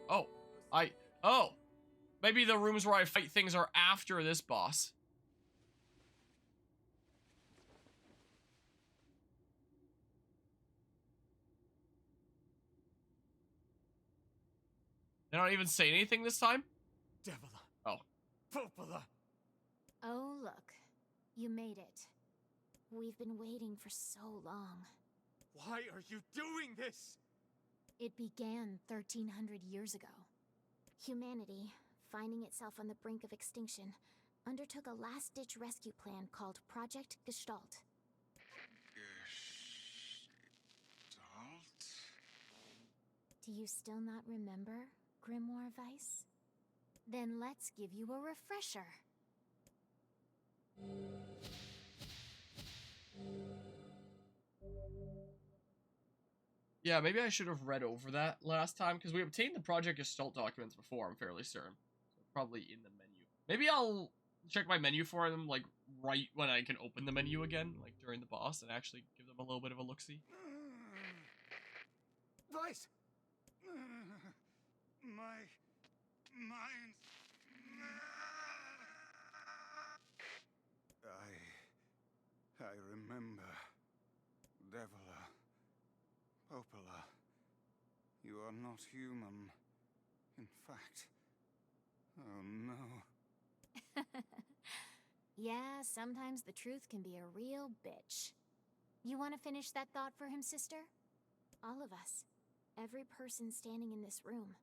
Oh, oh, maybe the rooms where I fight things are after this boss. They don't even say anything this time? Devila. Oh. Popola. Oh, look. You made it. We've been waiting for so long. Why are you doing this? It began 1,300 years ago. Humanity, finding itself on the brink of extinction, undertook a last-ditch rescue plan called Project Gestalt. Gestalt? Do you still not remember, Grimoire Weiss? Then let's give you a refresher. Yeah, maybe I should have read over that last time, because we obtained the Project Gestalt documents before, I'm fairly certain. So probably in the menu. Maybe I'll check my menu for them, like, right when I can open the menu again, like, during the boss, and actually give them a little bit of a look-see. Weiss! My mind. I remember. Devila. Popola. You are not human. In fact. Oh no. Yeah, sometimes the truth can be a real bitch. You want to finish that thought for him, sister? All of us, every person standing in this room,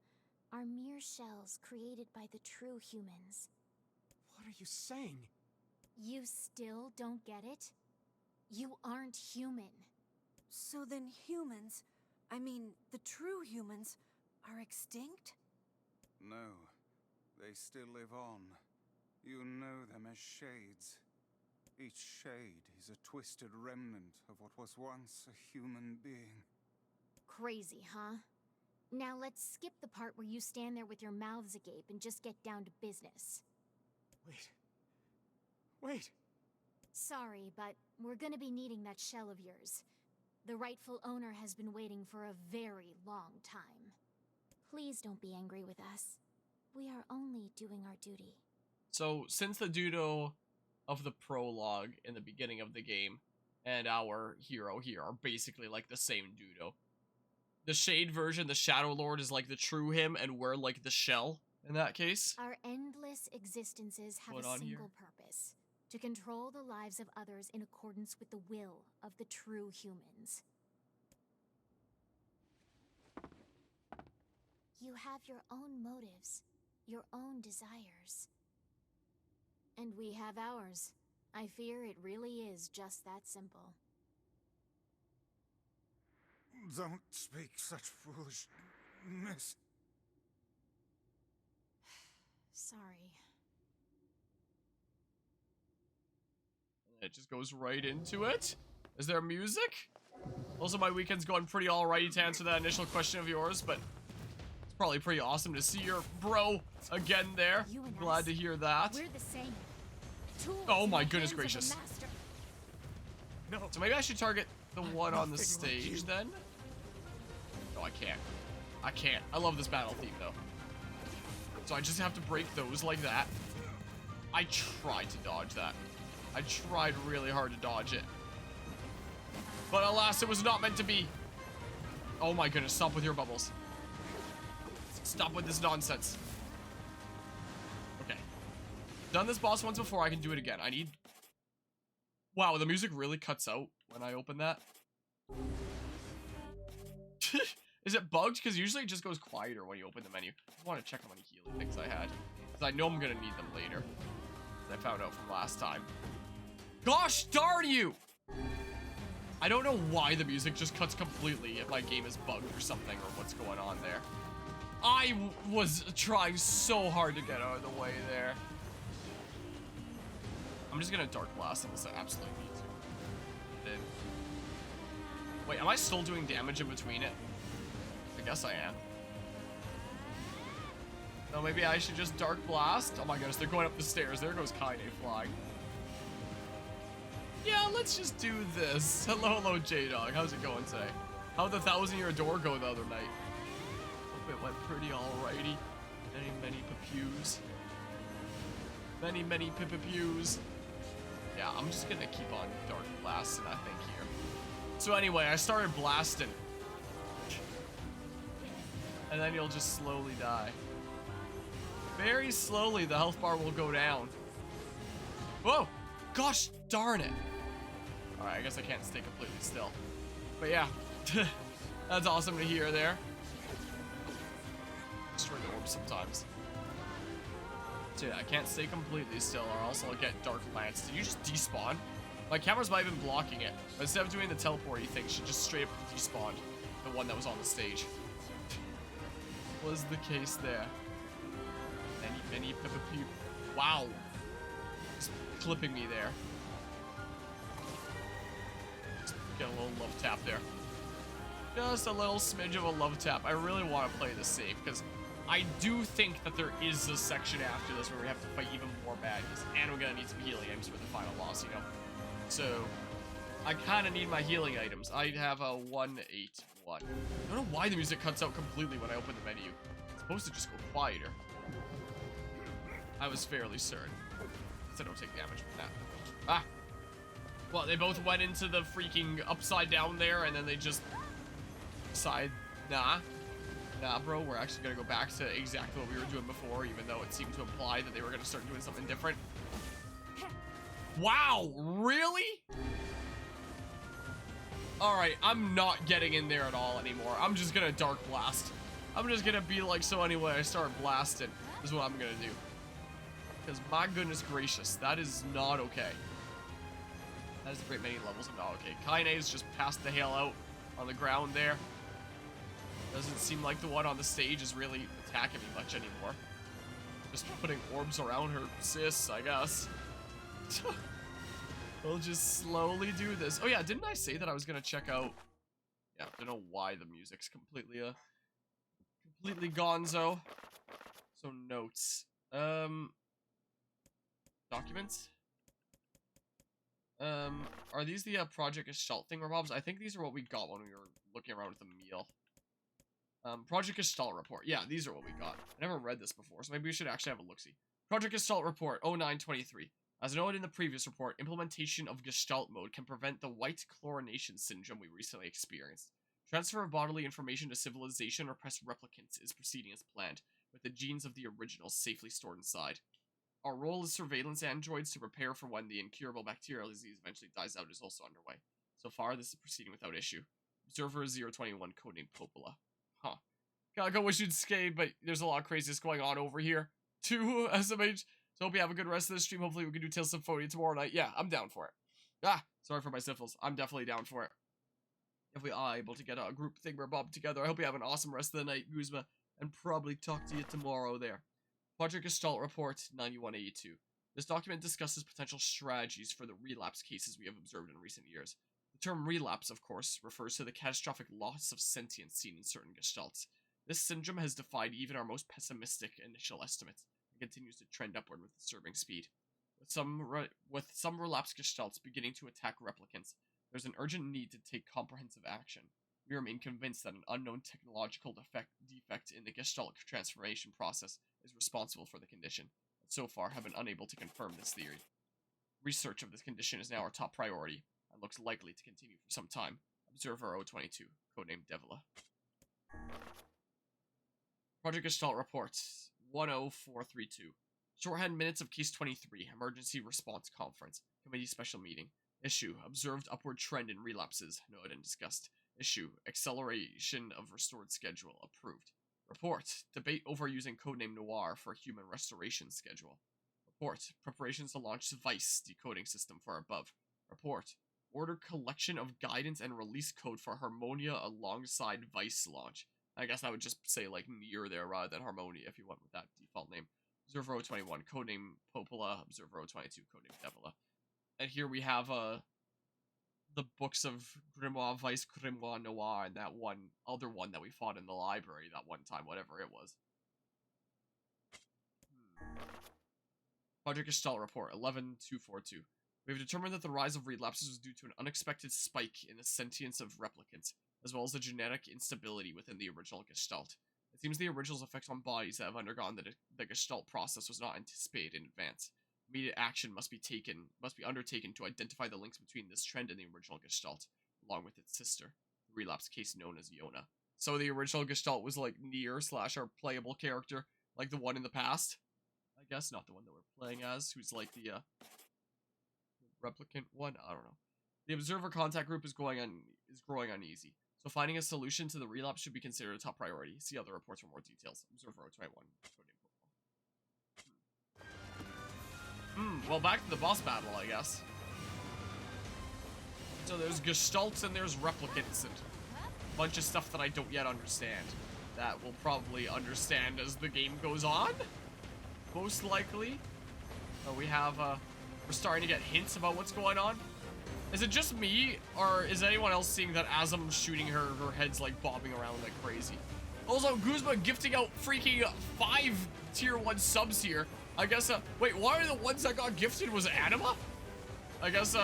are mere shells created by the true humans. What are you saying? You still don't get it? You aren't human. So then humans, I mean, the true humans, are extinct? No. They still live on. You know them as shades. Each shade is a twisted remnant of what was once a human being. Crazy, huh? Now let's skip the part where you stand there with your mouths agape and just get down to business. Wait. Sorry, but we're gonna be needing that shell of yours. The rightful owner has been waiting for a very long time. Please don't be angry with us. We are only doing our duty. So, since the Dudo of the prologue in the beginning of the game and our hero here are basically like the same Dudo, the Shade version, the Shadow Lord, is like the true him, and we're like the shell in that case. Our endless existences have a single purpose: to control the lives of others in accordance with the will of the true humans. You have your own motives, your own desires. And we have ours. I fear it really is just that simple. Don't speak such foolishness. Sorry. It just goes right into it. Is there music? Also, my weekend's going pretty alrighty to answer that initial question of yours, but it's probably pretty awesome to see your bro again there. Glad to hear that. We're the same. Tools Oh my in the goodness hands of gracious. the master. No. So maybe I should target the one on the nothing like stage you. then? No, I can't. I can't. I love this battle theme though. So I just have to break those like that. I tried to dodge that. I tried really hard to dodge it. But alas, it was not meant to be. Oh my goodness, stop with your bubbles. Stop with this nonsense. Okay. Done this boss once before, I can do it again. I need... Wow, the music really cuts out when I open that. Is it bugged? Because usually it just goes quieter when you open the menu. I just want to check how many healing things I had. Because I know I'm going to need them later. As I found out from last time. Gosh darn you! I don't know why the music just cuts completely if my game is bugged or something, or what's going on there. I was trying so hard to get out of the way there. I'm just gonna Dark Blast unless I absolutely need to. Then... Wait, am I still doing damage in between it? I guess I am. No, maybe I should just Dark Blast? Oh my goodness, they're going up the stairs. There goes Kaine flying. Yeah, let's just do this. Hello, J-Dog. How's it going today? How'd the 1,000-year door go the other night? It went pretty alrighty. Many pews. Many pews. Yeah, I'm just gonna keep on dark blasting, I think, here. So anyway, I started blasting. And then you'll just slowly die. Very slowly, the health bar will go down. Whoa! Gosh darn it! Alright, I guess I can't stay completely still. But yeah, that's awesome to hear there. Destroy the orbs sometimes. So yeah, I can't stay completely still or else I'll get Dark Lance. Did you just despawn? My cameras might have been blocking it. But instead of doing the teleporty thing, she just straight up despawned. The one that was on the stage. Was the case there. Many pew. Wow. Just clipping me there. Just get a little love tap there. Just a little smidge of a love tap. I really want to play this safe because I do think that there is a section after this where we have to fight even more baddies. And we're going to need some healing items for the final boss, you know? So, I kind of need my healing items. I have a 181. I don't know why the music cuts out completely when I open the menu. It's supposed to just go quieter. I was fairly certain. So I don't take damage from that. Ah! Well, they both went into the freaking upside down there, and then they just decided, nah, bro, we're actually gonna go back to exactly what we were doing before, even though it seemed to imply that they were gonna start doing something different. Wow, really? Alright, I'm not getting in there at all anymore. I'm just gonna Dark Blast. I'm just gonna be like, so anyway, I start blasting. This is what I'm gonna do. Because my goodness gracious, that is not okay. That is a great many levels of not okay. Kaine's just passed the hell out on the ground there. Doesn't seem like the one on the stage is really attacking me much anymore. Just putting orbs around her sis, I guess. We'll just slowly do this. Oh yeah, didn't I say that I was gonna check out? Yeah, I don't know why the music's completely gonzo. So notes. Documents. Are these the Project Gestalt thingamabobs? I think these are what we got when we were looking around with the meal. Project Gestalt report. Yeah, these are what we got. I never read this before, so maybe we should actually have a look-see. Project Gestalt report 0923. As noted in the previous report, implementation of Gestalt mode can prevent the white chlorination syndrome we recently experienced. Transfer of bodily information to civilization repressed replicants is proceeding as planned, with the genes of the originals safely stored inside. Our role as surveillance androids to prepare for when the incurable bacterial disease eventually dies out is also underway. So far, this is proceeding without issue. Observer 021, codename Popola. Huh. Gotta go wish you'd skate, but there's a lot of craziness going on over here. Too, SMH. So hope you have a good rest of the stream. Hopefully we can do Tales of Symphonia tomorrow night. Yeah, I'm down for it. Ah, sorry for my syphilis. I'm definitely down for it. If we are able to get a group thingamabob together, I hope you have an awesome rest of the night, Guzma, and probably talk to you tomorrow there. Project Gestalt Report 9182. This document discusses potential strategies for the relapse cases we have observed in recent years. The term relapse, of course, refers to the catastrophic loss of sentience seen in certain gestalts. This syndrome has defied even our most pessimistic initial estimates, and continues to trend upward with disturbing speed. With some relapsed gestalts beginning to attack replicants, there's an urgent need to take comprehensive action. We remain convinced that an unknown technological defect in the gestalt transformation process is responsible for the condition, but so far have been unable to confirm this theory. Research of this condition is now our top priority, and looks likely to continue for some time. Observer 022, codename Devila. Project Gestalt Report 10432. Shorthand minutes of Case 23, Emergency Response Conference, Committee Special Meeting. Issue, observed upward trend in relapses, noted and discussed. Issue, acceleration of restored schedule, approved. Report, debate over using codename NieR for human restoration schedule. Report, preparations to launch Vice decoding system for above. Report, order collection of guidance and release code for Harmonia alongside Vice launch. I guess I would just say like NieR there rather than Harmonia if you went with that default name. Observer 021, codename Popola, Observer 022, codename Devila. And here we have the books of Grimoire, Vice, Grimoire, NieR, and that one other one that we fought in the library that one time, whatever it was. Project Gestalt Report 11242. We have determined that the rise of relapses was due to an unexpected spike in the sentience of replicants, as well as the genetic instability within the original Gestalt. It seems the original's effect on bodies that have undergone the Gestalt process was not anticipated in advance. Immediate action must be undertaken to identify the links between this trend and the original Gestalt, along with its sister, the relapse case known as Yona. So the original Gestalt was like NieR / our playable character, like the one in the past. I guess not the one that we're playing as, who's like the replicant one. I don't know. The observer contact group is growing uneasy, so finding a solution to the relapse should be considered a top priority. See other reports for more details. Observer 021. Well, back to the boss battle, I guess. So there's Gestalts and there's Replicants and a bunch of stuff that I don't yet understand. That we'll probably understand as the game goes on. Most likely. We have, we're starting to get hints about what's going on. Is it just me, or is anyone else seeing that as I'm shooting her, her head's like bobbing around like crazy? Also, Guzma gifting out freaking 5 tier 1 subs here. I guess, wait, why are the ones that got gifted was Anima? I guess,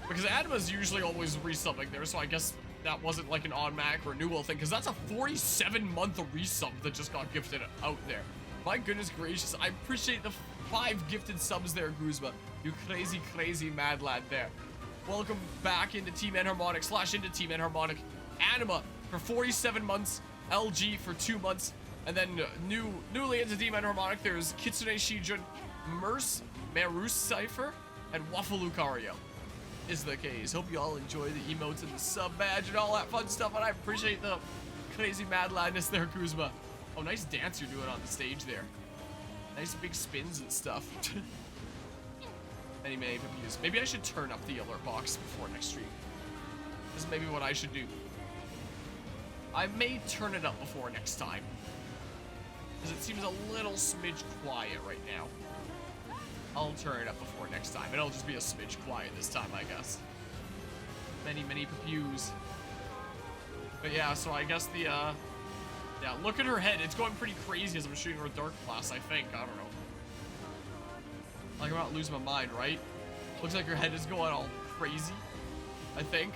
because Anima's usually always resubbing there, so I guess that wasn't like an automatic renewal thing, because that's a 47-month resub that just got gifted out there. My goodness gracious, I appreciate the 5 gifted subs there, Guzma. You crazy, crazy mad lad there. Welcome back into Team Enharmonic / into Team Enharmonic. Anima for 47 months, LG for 2 months, and then newly into Team Enharmonic, there's Kitsune Shijun, Marus Cypher, and Waffle Lucario is the case. Hope you all enjoy the emotes and the sub badge and all that fun stuff, and I appreciate the crazy mad ladness there, Kuzma. Oh, nice dance you're doing on the stage there. Nice big spins and stuff. Many reviews. Maybe I should turn up the alert box before next stream. This is maybe what I should do. I may turn it up before next time, because it seems a little smidge quiet right now. I'll turn it up before next time. It'll just be a smidge quiet this time, I guess. Many reviews. But yeah, so I guess the, yeah, look at her head. It's going pretty crazy as I'm shooting her Dark Class, I think. I don't know. Like, I'm not losing my mind, right? Looks like her head is going all crazy, I think.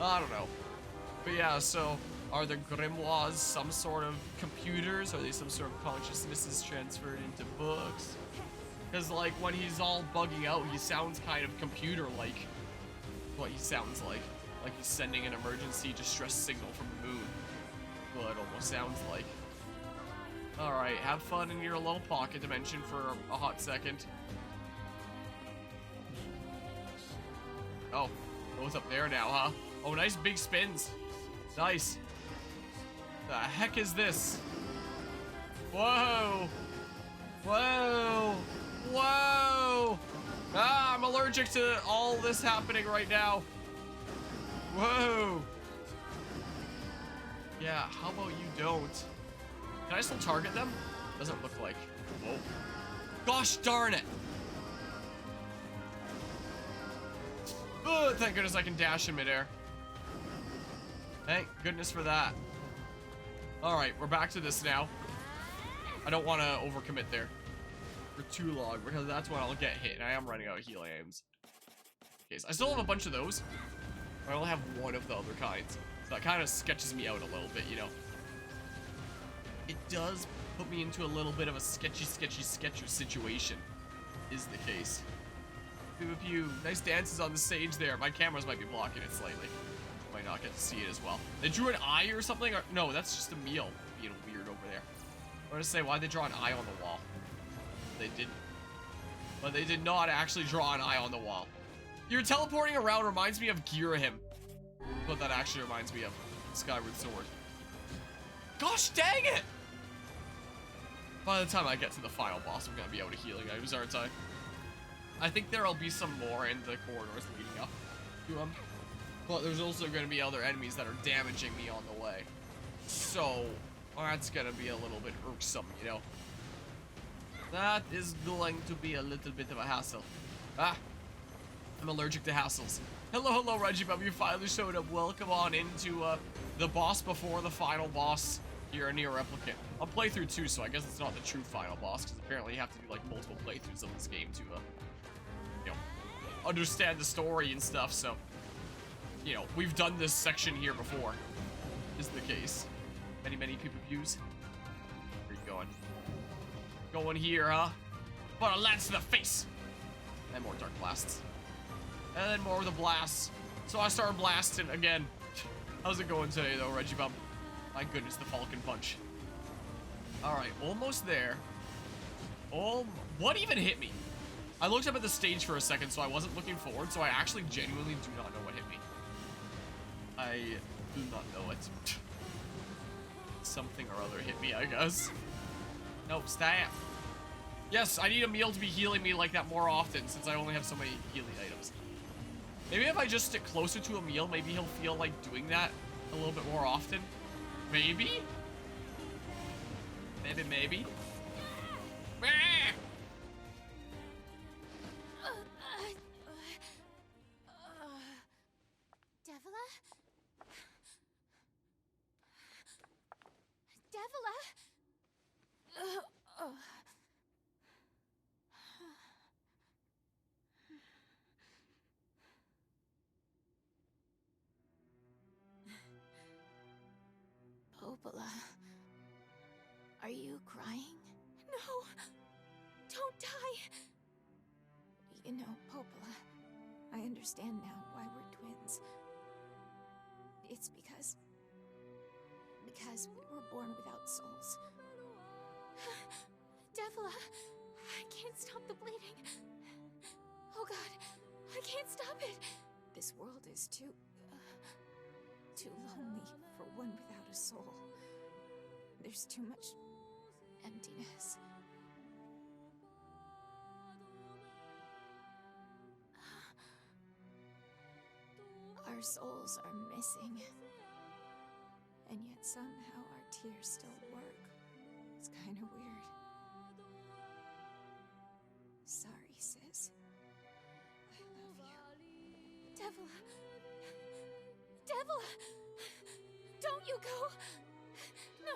I don't know. But yeah, so are the grimoires some sort of computers? Are they some sort of consciousnesses transferred into books? Because, like, when he's all bugging out, he sounds kind of computer-like. What he sounds like. Like he's sending an emergency distress signal from the moon. Well, it almost sounds like. Alright, have fun in your little pocket dimension for a hot second. Oh, goes up there now, huh? Oh, nice big spins. Nice. The heck is this? Whoa. Whoa. Whoa. Ah, I'm allergic to all this happening right now. Whoa. Yeah, how about you don't? Can I still target them? Doesn't look like. Whoa. Gosh darn it. Oh, thank goodness I can dash in midair. Thank goodness for that. Alright, we're back to this now. I don't want to overcommit there for too long, because that's when I'll get hit, and I am running out of healing items. Okay, so I still have a bunch of those, but I only have one of the other kinds. So that kind of sketches me out a little bit, you know. It does put me into a little bit of a sketchy situation, is the case. Pew pew. Nice dances on the stage there. My cameras might be blocking it slightly. Might not get to see it as well. They drew an eye or something? Or, no, that's just a meal being weird over there. I want to say, why'd they draw an eye on the wall? They did. But they did not actually draw an eye on the wall. Your teleporting around reminds me of Girahim. What that actually reminds me of. Skyward Sword. Gosh dang it! By the time I get to the final boss, I'm gonna be out of healing items, aren't I? I think there'll be some more in the corridors leading up to them. But there's also gonna be other enemies that are damaging me on the way. So, that's gonna be a little bit irksome, you know? That is going to be a little bit of a hassle. Ah! I'm allergic to hassles. Hello, Reggie Bub, you finally showed up. Welcome on into the boss before the final boss here in NieR Replicant. On playthrough 2, so I guess it's not the true final boss, because apparently you have to do like multiple playthroughs of this game to, you know, understand the story and stuff, so, you know, we've done this section here before, is the case. Many people views. going? Going here, huh? Put a lance to the face! And more dark blasts. And then more of the blasts. So I started blasting again. How's it going today, though, Reggie Bump? My goodness, the Falcon Punch. Alright, almost there. Oh, what even hit me? I looked up at the stage for a second, so I wasn't looking forward, so I actually genuinely do not know what hit me. I do not know it. Something or other hit me, I guess. Nope, stab. Yes, I need a meal to be healing me like that more often, since I only have so many healing items. Maybe if I just stick closer to a meal, maybe he'll feel like doing that a little bit more often. Maybe? Maybe. Devila? Devila? Popola, are you crying? No, don't die. You know, Popola, I understand now why we're twins. It's because we were born without souls. Devila, I can't stop the bleeding. Oh God, I can't stop it. This world is too lonely for one without a soul. There's too much emptiness. Our souls are missing. And yet somehow our tears still work. It's kind of weird. Sorry, sis. I love you. Devila! Devila! Don't you go! No,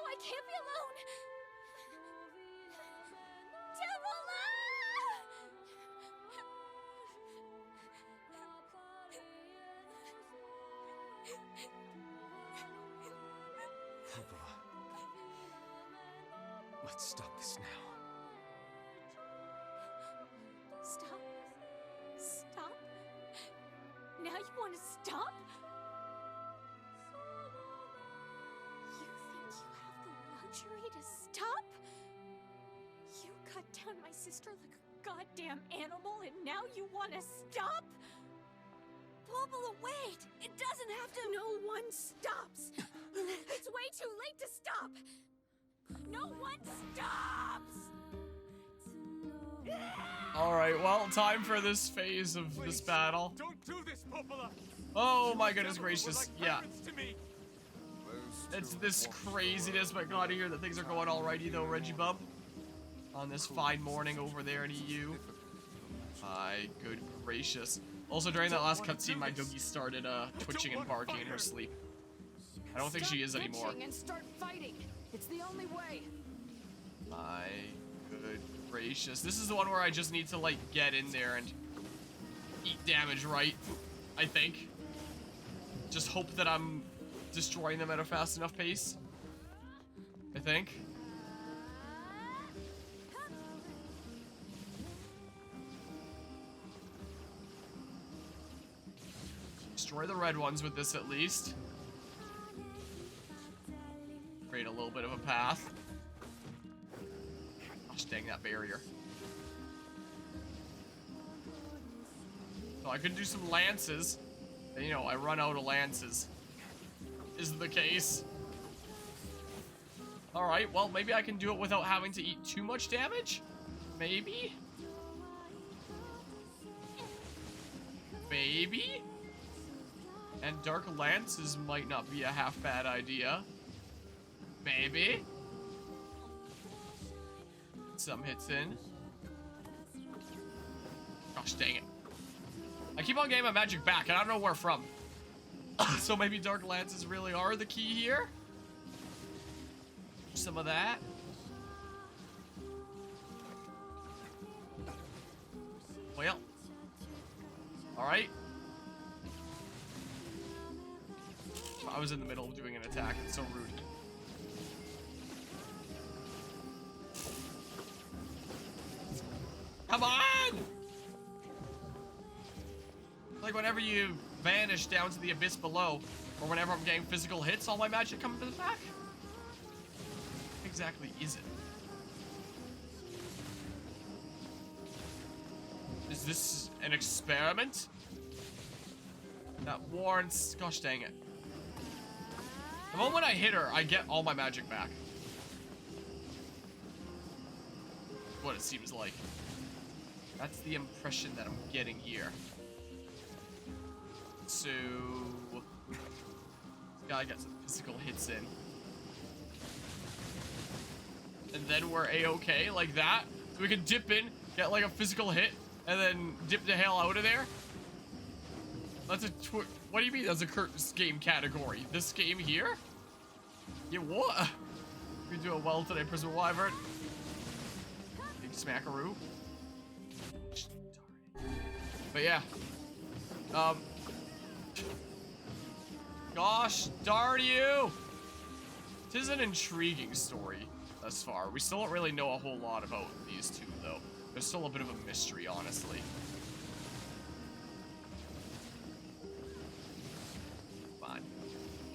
I can't be alone! Devila! Popola. Let's stop this now. Stop? Now you want to stop? You think you have the luxury to stop? You cut down my sister like a goddamn animal and now you want to stop? Popola, wait! It doesn't have to. No one stops! It's way too late to stop! No one stops! Alright, well, time for this phase of this battle. Don't do this, Popola! Oh my goodness gracious, Like yeah. parents to me. It's this craziness, but glad to hear that things are going alrighty though, Reggie Bump. On this fine morning over there in EU. My good gracious. Also, during that last cutscene, my doggy started twitching and barking in her sleep. I don't think she is anymore. And start fighting. It's the only way. My good gracious. This is the one where I just need to, like, get in there and eat damage right, I think. Just hope that I'm destroying them at a fast enough pace. I think. Destroy the red ones with this at least. Create a little bit of a path. Gosh dang that barrier. So I could do some lances. And, you know, I run out of lances. Is the case. Alright, well, maybe I can do it without having to eat too much damage? Maybe? Maybe? And dark lances might not be a half bad idea. Maybe? Some hits in. Gosh dang it. I keep on getting my magic back, and I don't know where from. So maybe dark lances really are the key here? Some of that. Well. Alright. I was in the middle of doing an attack. It's so rude. Come on! Like whenever you vanish down to the abyss below, or whenever I'm getting physical hits, all my magic comes back? Exactly is it? Is this an experiment? That warrants... Gosh dang it. The moment I hit her, I get all my magic back. What it seems like. That's the impression that I'm getting here. So... this guy gets some physical hits in. And then we're a-okay, like that. So we can dip in, get like a physical hit, and then dip the hell out of there. That's a what do you mean that's a Kurt's game category? This game here? Yeah, what? You're doing well today, Prism Wyvern. Big smackaroo. But yeah. Gosh darn you! Tis an intriguing story thus far. We still don't really know a whole lot about these two, though. There's still a bit of a mystery, honestly. Come on.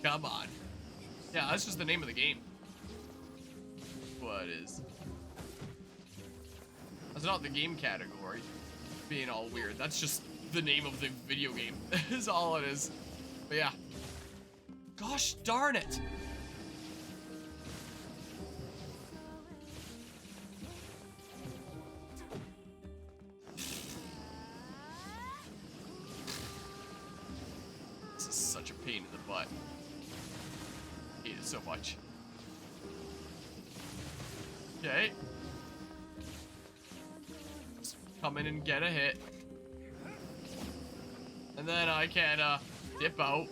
Come on. Yeah, that's just the name of the game. What is? That's not the game category. Being all weird. That's just the name of the video game. Is all it is. But yeah. Gosh darn it! This is such a pain in the butt. I hate it so much. Okay. Let's come in and get a hit. And then I can dip out.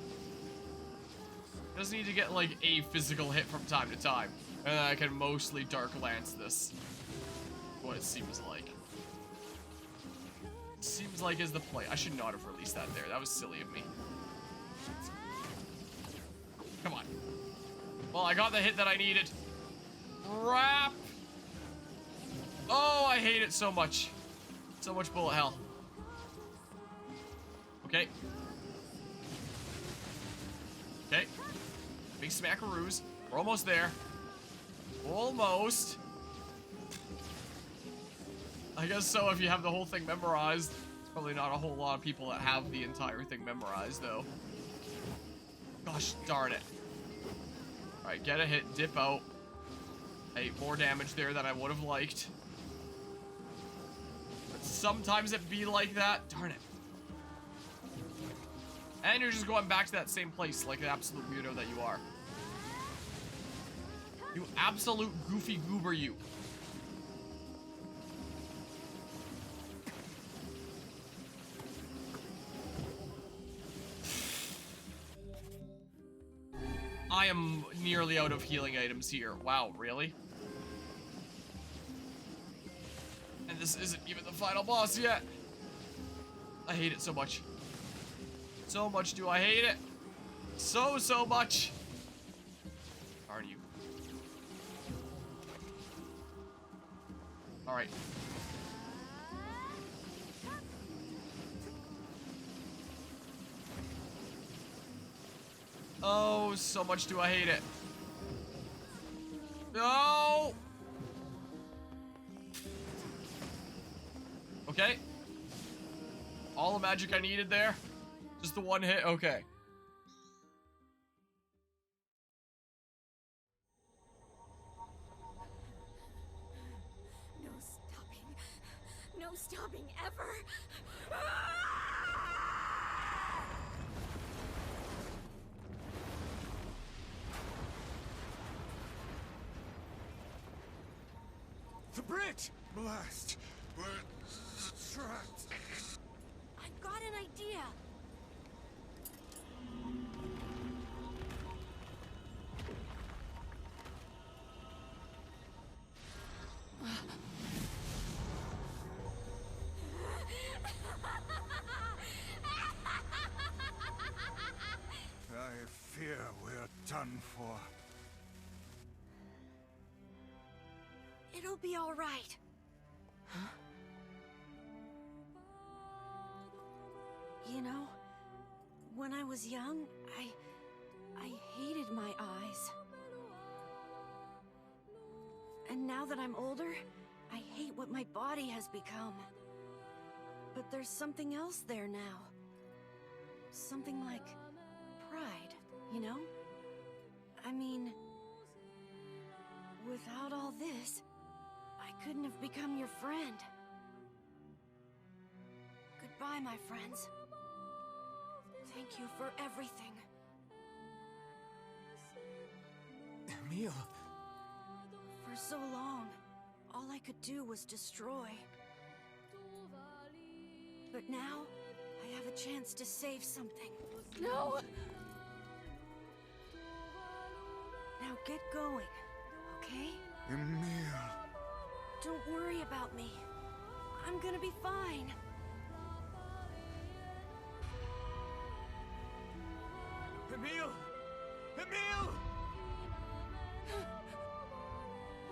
Just need to get like a physical hit from time to time. And then I can mostly Dark Lance this. What it seems like. Seems like is the play. I should not have released that there. That was silly of me. Come on. Well, I got the hit that I needed. Crap. Oh, I hate it so much. So much bullet hell. Okay. Okay. Big smackaroos. We're almost there. Almost. I guess so if you have the whole thing memorized. It's probably not a whole lot of people that have the entire thing memorized, though. Gosh darn it. Alright, get a hit, dip out. Hey, more damage there than I would have liked. But sometimes it be like that. Darn it. And you're just going back to that same place like the absolute weirdo that you are. You absolute goofy goober, you. I am nearly out of healing items here. Wow, really? And this isn't even the final boss yet. I hate it so much. So much do I hate it. So much. Darn you. Alright. Oh, so much do I hate it. No! Okay. All the magic I needed there. Just the one hit? Okay. No stopping. No stopping ever. The bridge! Blast! We're trapped. I've got an idea. I fear we're done for. It'll be all right. You know, when I was young, I hated my eyes. And now that I'm older, I hate what my body has become. But there's something else there now. Something like pride, you know? I mean, without all this, I couldn't have become your friend. Goodbye, my friends. Thank you for everything. Emil! For so long, all I could do was destroy. But now, I have a chance to save something. No! Now get going, okay? Emil! Don't worry about me. I'm gonna be fine. Emil! Emil!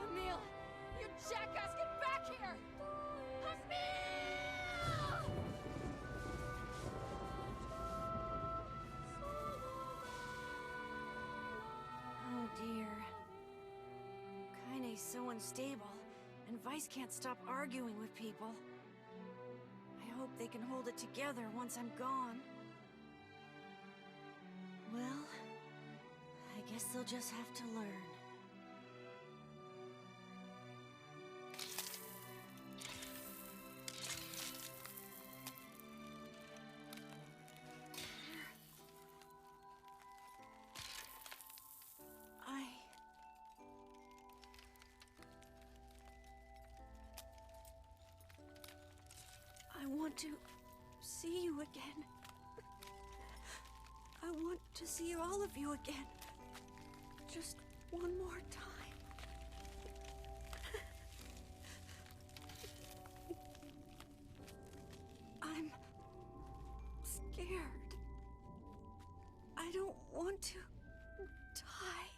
Emil! You jackass, get back here! Emil! Oh dear. Kaine's so unstable, and Vice can't stop arguing with people. I hope they can hold it together once I'm gone. Well, I guess they'll just have to learn. I want to see you again. I want to see all of you again. Just one more time. I'm scared. I don't want to die.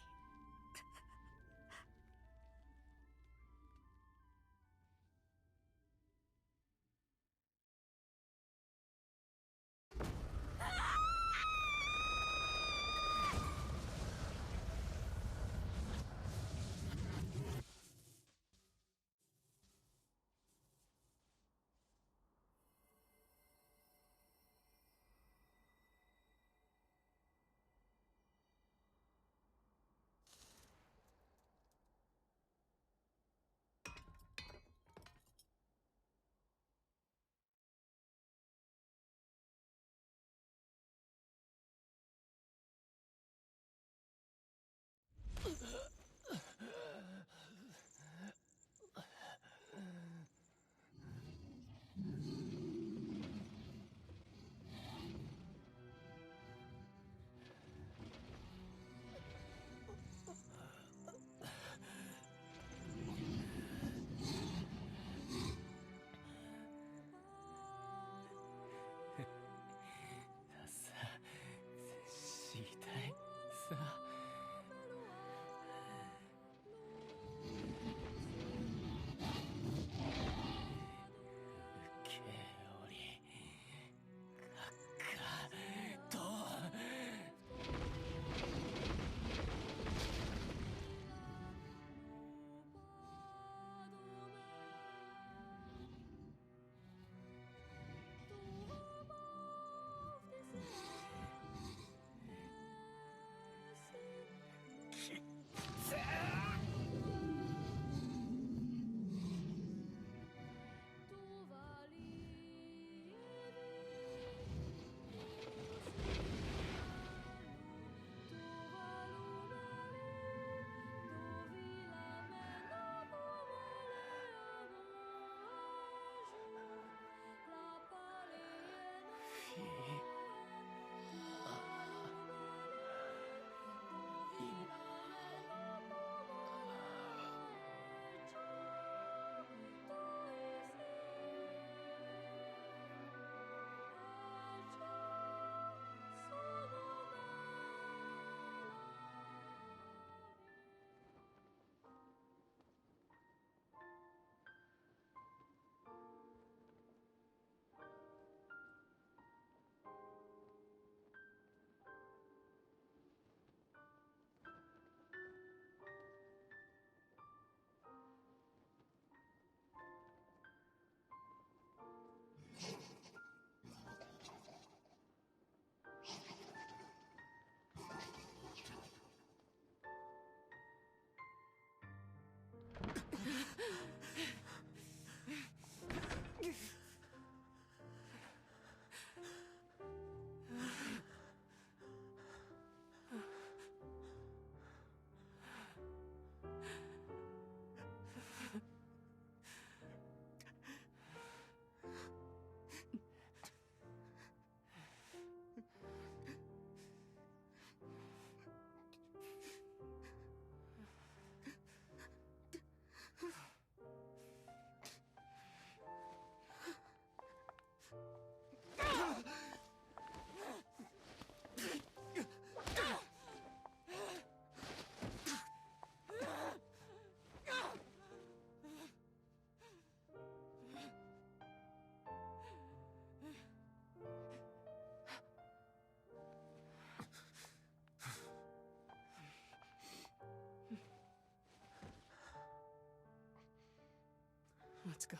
Let's go.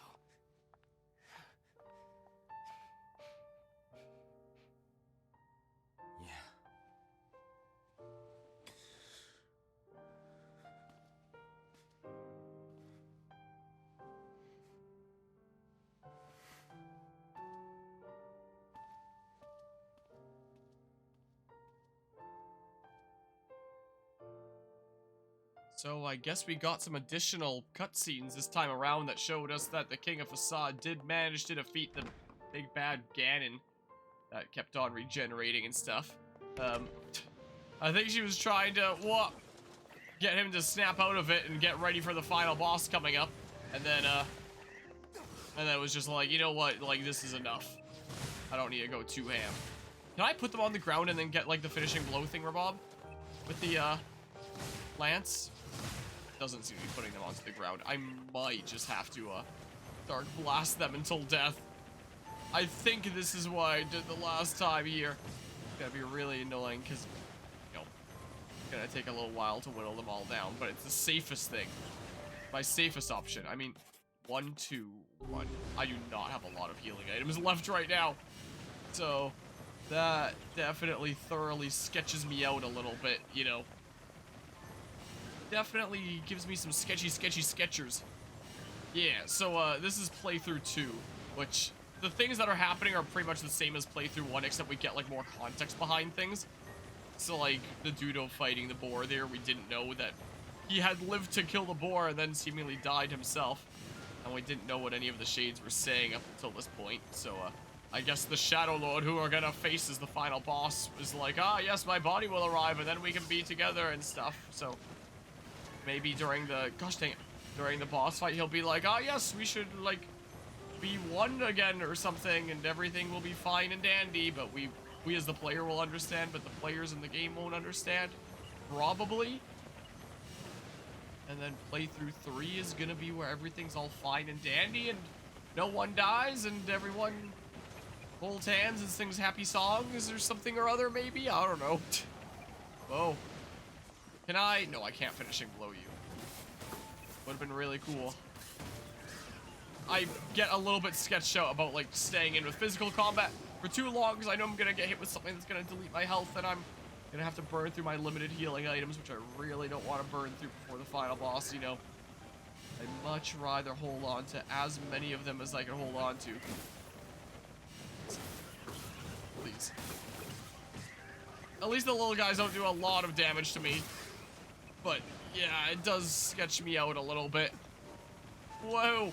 Yeah. So I guess we got some additional cutscenes this time around that showed us that the King of Facade did manage to defeat the big bad Ganon that kept on regenerating and stuff. I think she was trying to, get him to snap out of it and get ready for the final boss coming up. And then it was just like, you know what, like, this is enough. I don't need to go too ham. Can I put them on the ground and then get, like, the finishing blow thingamabob? With the, lance? Doesn't seem to be putting them onto the ground. I might just have to, Dark Blast them until death. I think this is what I did the last time here. It's gonna be really annoying, because, you know, it's gonna take a little while to whittle them all down, but it's the safest thing. My safest option. I mean, 1, 2, 1. I do not have a lot of healing items left right now. So, that definitely thoroughly sketches me out a little bit, you know. Definitely gives me some sketchy sketchers. Yeah, so this is playthrough 2, which the things that are happening are pretty much the same as playthrough 1, except we get like more context behind things. So like the Dudo fighting the boar there, we didn't know that he had lived to kill the boar and then seemingly died himself. And we didn't know what any of the shades were saying up until this point. So I guess the Shadow Lord who we're gonna face as the final boss is like, ah yes, my body will arrive and then we can be together and stuff. So maybe during the, gosh dang it, during the boss fight, he'll be like, ah, yes, we should, like, be one again or something, and everything will be fine and dandy, but we as the player will understand, but the players in the game won't understand. Probably. And then playthrough 3 is gonna be where everything's all fine and dandy, and no one dies, and everyone holds hands and sings happy songs or something or other, maybe? I don't know. Whoa. Can I? No, I can't finishing blow you. Would have been really cool. I get a little bit sketched out about, like, staying in with physical combat for too long, because I know I'm gonna get hit with something that's gonna delete my health, and I'm gonna have to burn through my limited healing items, which I really don't want to burn through before the final boss, you know. I'd much rather hold on to as many of them as I can hold on to. Please. At least the little guys don't do a lot of damage to me. But, yeah, it does sketch me out a little bit. Whoa.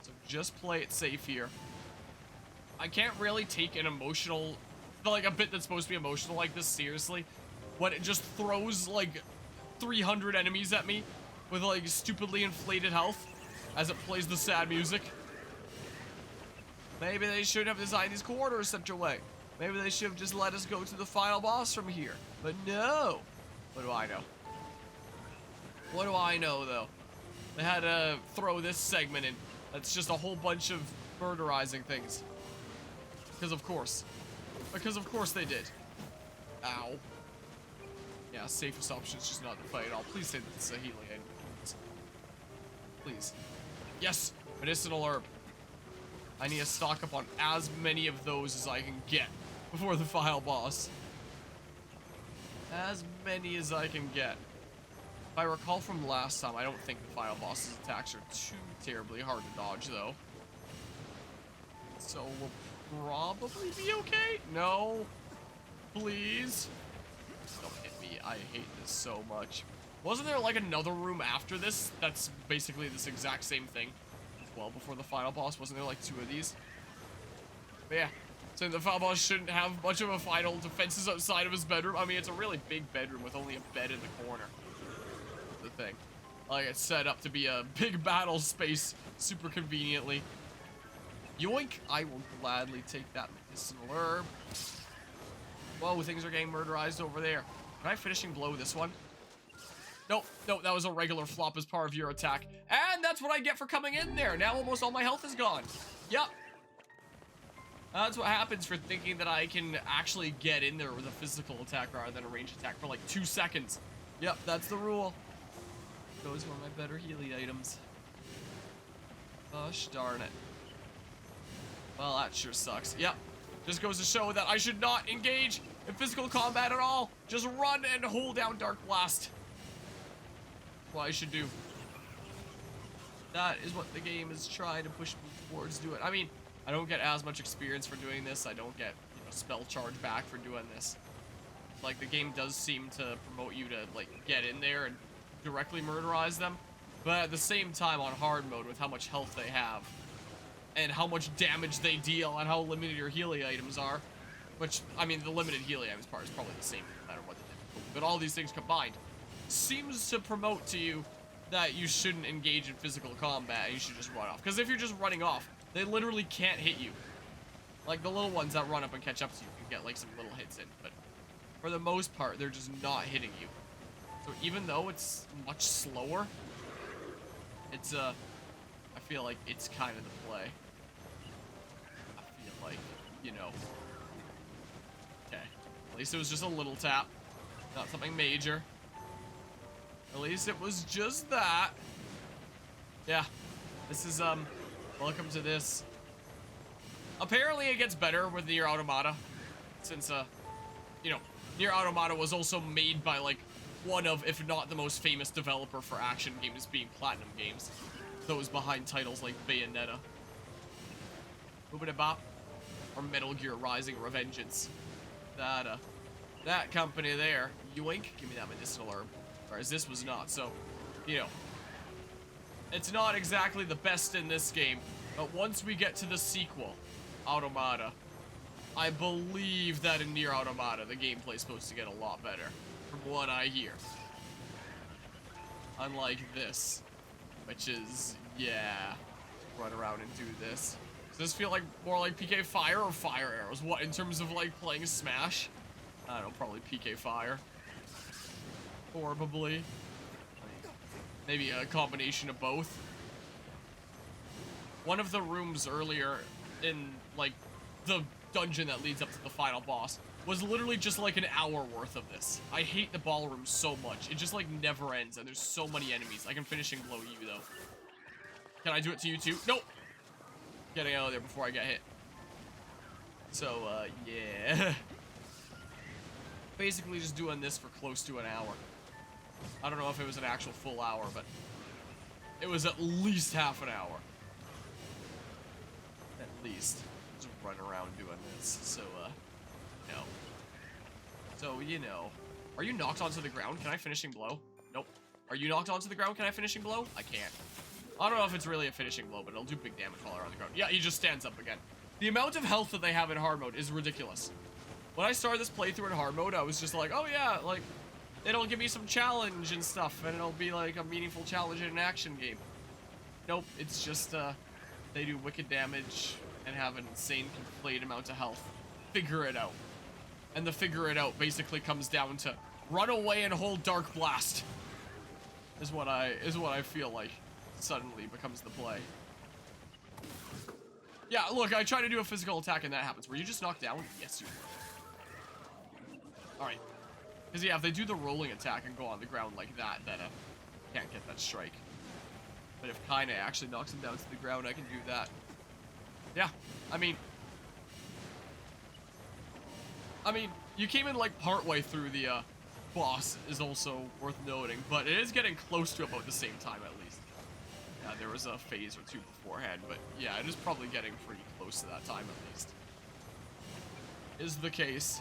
So just play it safe here. I can't really take an emotional, like a bit that's supposed to be emotional like this seriously, when it just throws, like, 300 enemies at me with, like, stupidly inflated health as it plays the sad music. Maybe they should have designed these corridors such a way. Maybe they should have just let us go to the final boss from here. But no. What do I know? What do I know, though? They had to throw this segment in. That's just a whole bunch of murderizing things. Because of course. Because of course they did. Ow. Yeah, safest option is just not to fight at all. Please say that it's a healing item. Please. Yes! Medicinal herb. I need to stock up on as many of those as I can get before the final boss. As many as I can get. If I recall from last time, I don't think the final boss's attacks are too terribly hard to dodge, though. So we'll probably be okay? No. Please. Don't hit me. I hate this so much. Wasn't there like another room after this that's basically this exact same thing? Well, before the final boss, wasn't there like 2 of these? But yeah. So the final boss shouldn't have much of a final defenses outside of his bedroom. I mean, it's a really big bedroom with only a bed in the corner. The thing. Like, it's set up to be a big battle space super conveniently. Yoink! I will gladly take that medicinal herb. Whoa, things are getting murderized over there. Can I finishing blow this one? Nope, nope, that was a regular flop as part of your attack. And that's what I get for coming in there. Now almost all my health is gone. Yep. That's what happens for thinking that I can actually get in there with a physical attack rather than a ranged attack for like 2 seconds. Yep, that's the rule. Those were my better healing items. Gosh darn it. Well, that sure sucks. Yep. Just goes to show that I should not engage in physical combat at all. Just run and hold down Dark Blast. What I should do. That is what the game is trying to push me towards doing. I mean, I don't get as much experience for doing this. I don't get, you know, spell charge back for doing this. Like, the game does seem to promote you to, like, get in there and directly murderize them. But at the same time, on hard mode, with how much health they have, and how much damage they deal, and how limited your healing items are, which, I mean, the limited healing items part is probably the same no matter what the difficulty. But all these things combined seems to promote to you that you shouldn't engage in physical combat, you should just run off. Because if you're just running off, they literally can't hit you. Like, the little ones that run up and catch up to you can get, like, some little hits in, but for the most part, they're just not hitting you. So even though it's much slower, it's, I feel like it's kind of the play. I feel like, you know. Okay. At least it was just a little tap. Not something major. At least it was just that. Yeah. This is, welcome to this. Apparently it gets better with NieR Automata. Since, you know, NieR Automata was also made by, like, one of, if not the most famous developer for action games, being Platinum Games. Those behind titles like Bayonetta. Boop-a-da-bop. Or Metal Gear Rising Revengeance. That company there. Yoink. Give me that medicinal herb. Whereas this was not, so, you know. It's not exactly the best in this game, but once we get to the sequel, Automata, I believe that in NieR Automata, the gameplay's supposed to get a lot better, from what I hear. Unlike this, which is, yeah, run around and do this. Does this feel like more like PK Fire or Fire Arrows? What, in terms of, like, playing Smash? I don't know, probably PK Fire. Probably. Maybe a combination of both. One of the rooms earlier in, like, the dungeon that leads up to the final boss was literally just like an hour worth of this. I hate the ballroom so much. It just, like, never ends, and there's so many enemies. I can finishing blow you, though. Can I do it to you, too? Nope! Getting out of there before I get hit. So, yeah. Basically just doing this for close to an hour. I don't know if it was an actual full hour, but it was at least half an hour. At least. Just run around doing this. So, no. So, you know. Are you knocked onto the ground? Can I finishing blow? Nope. Are you knocked onto the ground? Can I finishing blow? I can't. I don't know if it's really a finishing blow, but it'll do big damage while they're on the ground. Yeah, he just stands up again. The amount of health that they have in hard mode is ridiculous. When I started this playthrough in hard mode, I was just like, oh yeah, like, it'll give me some challenge and stuff, and it'll be like a meaningful challenge in an action game. Nope, it's just, they do wicked damage and have an insane complete amount of health. Figure it out. And the figure it out basically comes down to run away and hold Dark Blast. Is what I feel like suddenly becomes the play. Yeah, look, I try to do a physical attack and that happens. Were you just knocked down? Yes, you were. Alright. Because, yeah, if they do the rolling attack and go on the ground like that, then can't get that strike. But if Kaine actually knocks him down to the ground, I can do that. Yeah, I mean, you came in, like, partway through the, boss is also worth noting, but it is getting close to about the same time, at least. Yeah, there was a phase or two beforehand, but yeah, it is probably getting pretty close to that time, at least. Is the case.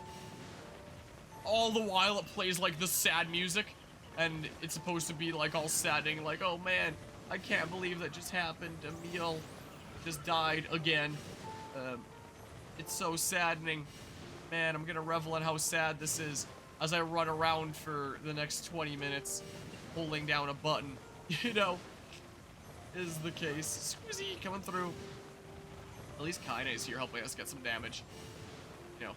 All the while it plays, like, the sad music, and it's supposed to be, like, all saddening, like, oh man, I can't believe that just happened. Emil just died again. It's so saddening. Man, I'm gonna revel in how sad this is as I run around for the next 20 minutes holding down a button, you know, is the case. Squeezy coming through. At least Kaine is here helping us get some damage. You know,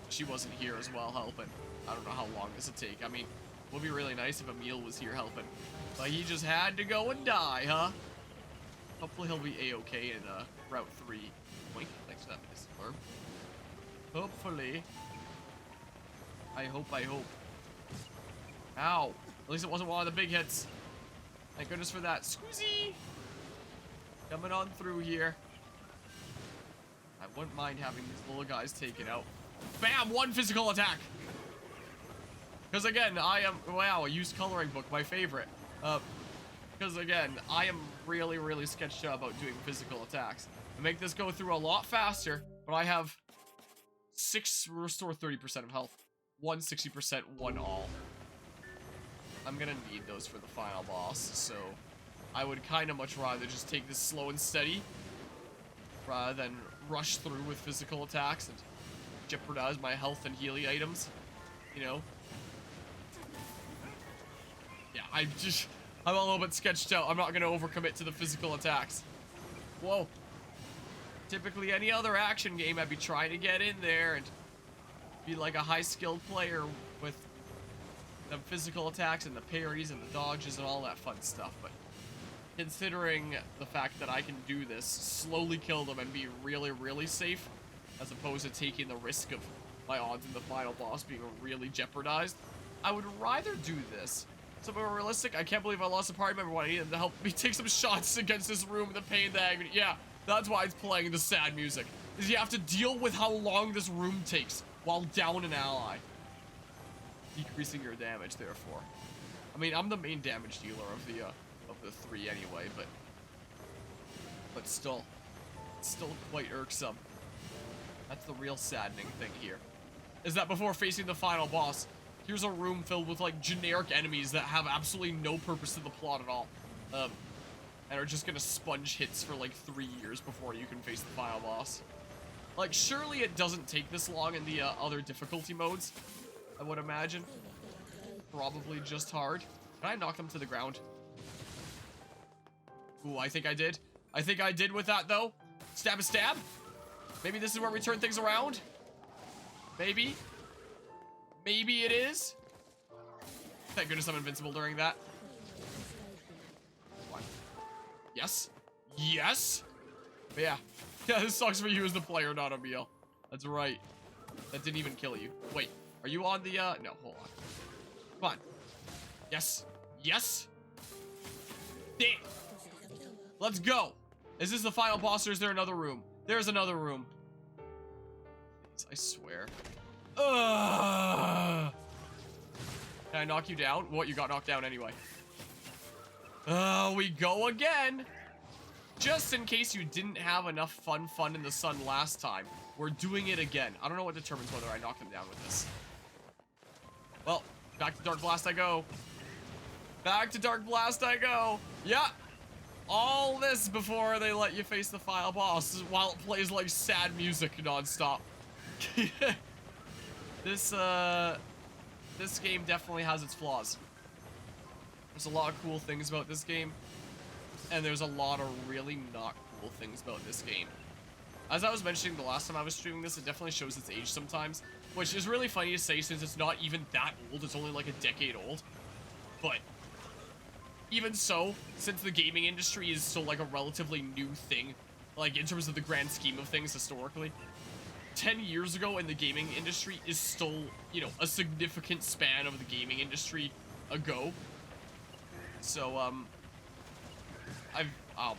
she wasn't here as well helping. I don't know how long this would take. I mean, it would be really nice if Emil was here helping. But he just had to go and die, huh? Hopefully he'll be a-okay in Route 3. Wait, thanks for that medicine orb. Hopefully. I hope. Ow. At least it wasn't one of the big hits. Thank goodness for that. Squeezy! Coming on through here. I wouldn't mind having these little guys taken out. Bam! 1 physical attack! Because again, wow, a used coloring book, my favorite. Because again, I am really, really sketched out about doing physical attacks. I make this go through a lot faster, but I have 6 restore 30% of health. 1 60%, 1 all. I'm gonna need those for the final boss, so I would kind of much rather just take this slow and steady rather than rush through with physical attacks and jeopardize my health and healing items, you know? Yeah, I'm a little bit sketched out. I'm not gonna overcommit to the physical attacks. Whoa. Typically any other action game, I'd be trying to get in there and be like a high-skilled player with the physical attacks and the parries and the dodges and all that fun stuff, but considering the fact that I can do this, slowly kill them and be really, really safe, as opposed to taking the risk of my odds in the final boss being really jeopardized, I would rather do this. So more realistic, I can't believe I lost a party member when I need them to help me take some shots against this room, the pain, the agony. Yeah, that's why it's playing the sad music, is you have to deal with how long this room takes while down an ally. Decreasing your damage, therefore. I mean, I'm the main damage dealer of the 3 anyway, but still quite irksome. That's the real saddening thing here, is that before facing the final boss, here's a room filled with like generic enemies that have absolutely no purpose to the plot at all, and are just gonna sponge hits for like 3 years before you can face the final boss. Like, surely it doesn't take this long in the other difficulty modes, I would imagine. Probably just hard. Can I knock them to the ground? Ooh, I think I did. I think I did with that, though. Stab a stab? Maybe this is where we turn things around? Maybe? Maybe it is? Thank goodness I'm invincible during that. What? Yes? Yes? But yeah. Yeah, this sucks for you as the player, not Emil. That's right. That didn't even kill you. Wait, are you on the, no, hold on. Come on. Yes. Yes. Damn. Let's go. Is this the final boss or is there another room? There's another room. Please, I swear. Ugh. Can I knock you down? What, you got knocked down anyway. We go again. Just in case you didn't have enough fun in the sun last time, we're doing it again. I don't know what determines whether I knock them down with this. Well, back to Dark Blast I go. Back to Dark Blast I go. Yeah. All this before they let you face the final boss while it plays like sad music nonstop. This game definitely has its flaws. There's a lot of cool things about this game, and there's a lot of really not cool things about this game. As I was mentioning the last time I was streaming this, it definitely shows its age sometimes, which is really funny to say since it's not even that old, it's only like a decade old. But even so, since the gaming industry is still like a relatively new thing, like in terms of the grand scheme of things historically, 10 years ago in the gaming industry is still, you know, a significant span of the gaming industry ago. So, oh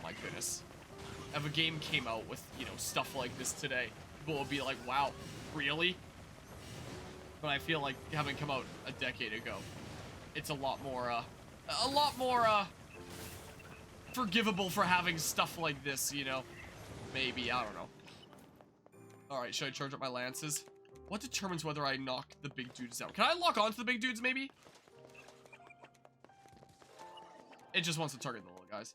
my goodness. If a game came out with, you know, stuff like this today, people would be like, wow, really? But I feel like having come out a decade ago, it's a lot more forgivable for having stuff like this, you know? Maybe, I don't know. Alright, should I charge up my lances? What determines whether I knock the big dudes out? Can I lock onto the big dudes, maybe? It just wants to target the little guys.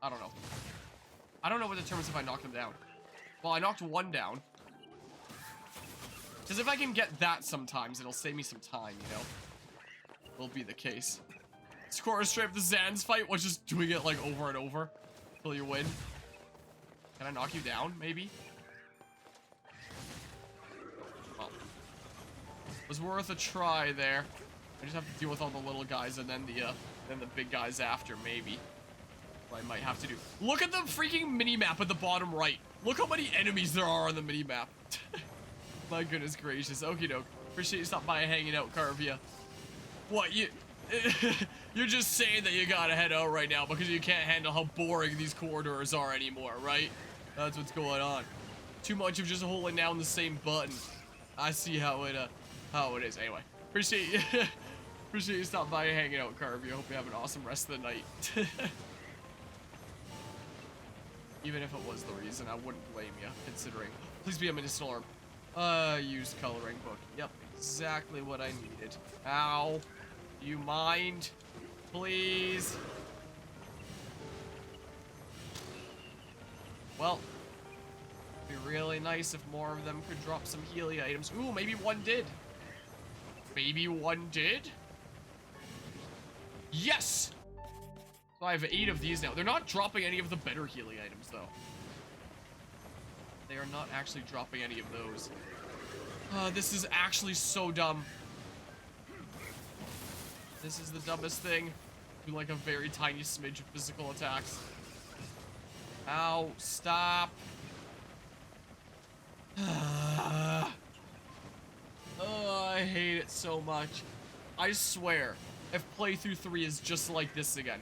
I don't know. I don't know what determines if I knock them down. Well, I knocked one down. Because if I can get that sometimes, it'll save me some time, you know? Will be the case. Score straight up the Zan's fight, while just doing it like over and over until you win. Can I knock you down, maybe? Well, was worth a try there. I just have to deal with all the little guys and then the big guys after, maybe. What I might have to do. Look at the freaking mini-map at the bottom right. Look how many enemies there are on the mini-map. My goodness gracious. Okie doke. Appreciate you stopping by and hanging out, Carvia. What, You're just saying that you gotta head out right now because you can't handle how boring these corridors are anymore, right? That's what's going on. Too much of just holding down the same button. I see how it is. Anyway, appreciate you. Appreciate you stopping by and hanging out, Carvey. I hope you have an awesome rest of the night. Even if it was the reason, I wouldn't blame you, considering. Please be a medicinal herb. Used coloring book. Yep, exactly what I needed. Ow. Do you mind? Please. Well, it'd be really nice if more of them could drop some Healy items. Ooh, maybe one did. Maybe one did? Yes! So I have 8 of these now. They're not dropping any of the better Healy items, though. They are not actually dropping any of those. This is actually so dumb. This is the dumbest thing. Do like a very tiny smidge of physical attacks. Ow, stop. Oh, I hate it so much. I swear, if playthrough 3 is just like this again.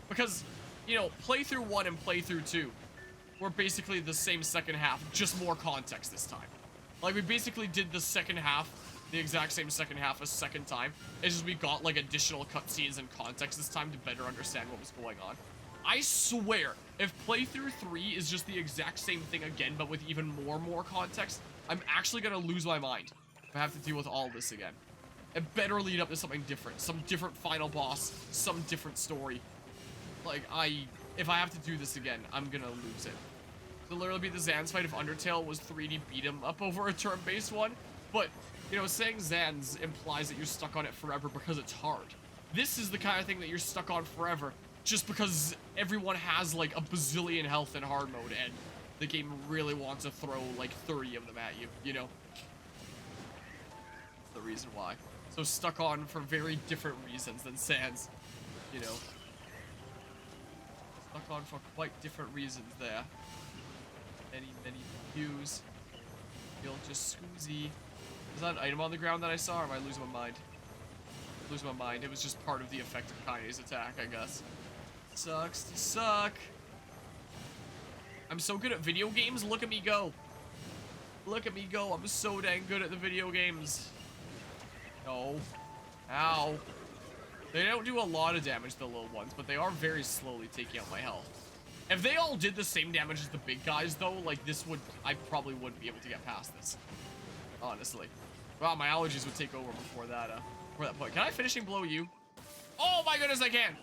Because, you know, playthrough 1 and playthrough 2 were basically the same second half, just more context this time. Like, we basically did the second half, the exact same second half a second time. It's just we got, like, additional cutscenes and context this time to better understand what was going on. I swear, if playthrough 3 is just the exact same thing again, but with even more context, I'm actually gonna lose my mind if I have to deal with all this again. It better lead up to something different. Some different final boss. Some different story. Like, if I have to do this again, I'm gonna lose it. It'll literally be the Zan's fight if Undertale was 3D beat 'em up over a turn-based one. But, you know, saying Zan's implies that you're stuck on it forever because it's hard. This is the kind of thing that you're stuck on forever just because everyone has, like, a bazillion health in hard mode and the game really wants to throw, like, 30 of them at you, you know? That's the reason why. So stuck on for very different reasons than Sans, you know? Stuck on for quite different reasons there. Many views. Feel just scoozy. Is that an item on the ground that I saw, or am I losing my mind? Losing my mind. It was just part of the effective Kanye's attack, I guess. Sucks to suck. I'm so good at video games. Look at me go. Look at me go. I'm so dang good at the video games. No. Ow. They don't do a lot of damage, the little ones, but they are very slowly taking out my health. If they all did the same damage as the big guys, though, like, this would... I probably wouldn't be able to get past this. Honestly. Wow, my allergies would take over before that point. Can I finishing blow you? Oh my goodness, I can!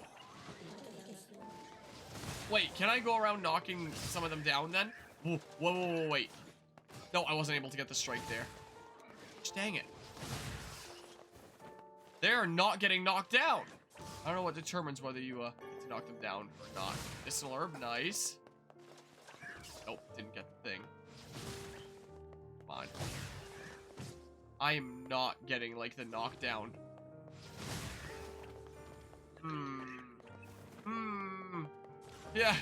Wait, can I go around knocking some of them down, then? Whoa, wait. No, I wasn't able to get the strike there. Dang it. They're not getting knocked down. I don't know what determines whether you get to knock them down or not. Medicinal herb, nice. Nope, didn't get the thing. Come on. I am not getting, like, the knockdown. Yeah.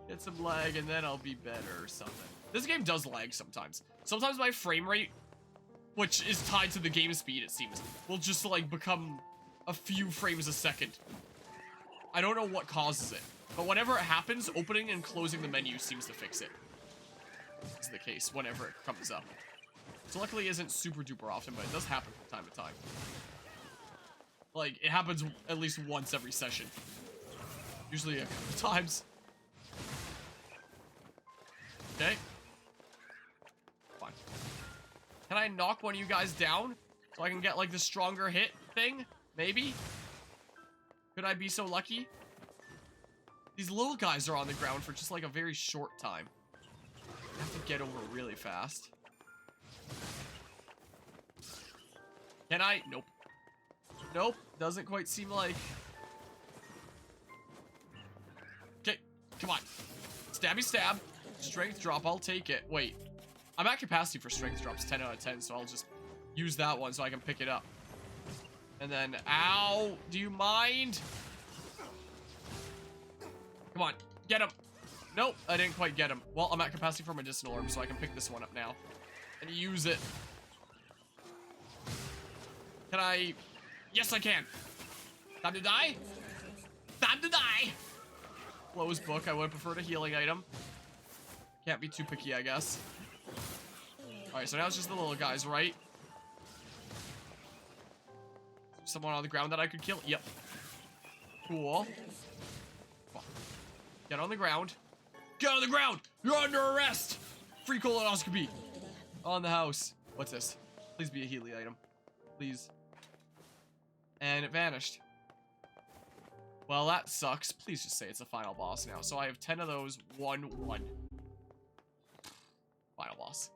Get some lag and then I'll be better or something. This game does lag sometimes. Sometimes my frame rate, which is tied to the game speed, it seems, will just, like, become a few frames a second. I don't know what causes it, but whenever it happens, opening and closing the menu seems to fix it. This is the case whenever it comes up. So luckily it isn't super duper often, but it does happen from time to time. Like, it happens at least once every session. Usually a couple times. Okay. Fine. Can I knock one of you guys down? So I can get, like, the stronger hit thing? Maybe? Could I be so lucky? These little guys are on the ground for just, like, a very short time. I have to get over really fast. Can I? Nope. Nope. Doesn't quite seem like. Okay. Come on. Stabby stab. Strength drop. I'll take it. Wait. I'm at capacity for strength drops 10 out of 10, so I'll just use that one so I can pick it up. And then, ow. Do you mind? Come on. Get him. Nope. I didn't quite get him. Well, I'm at capacity for medicinal herb, so I can pick this one up now. And use it. Can I? Yes, I can. Time to die? Time to die! Closed book. I would have preferred a healing item. Can't be too picky, I guess. Alright, so now it's just the little guys, right? Someone on the ground that I could kill? Yep. Cool. Get on the ground. Get on the ground! You're under arrest! Free colonoscopy! On the house. What's this? Please be a healing item. Please. And it vanished. Well, that sucks. Please just say it's the final boss now. So I have 10 of those. 1-1. Final boss.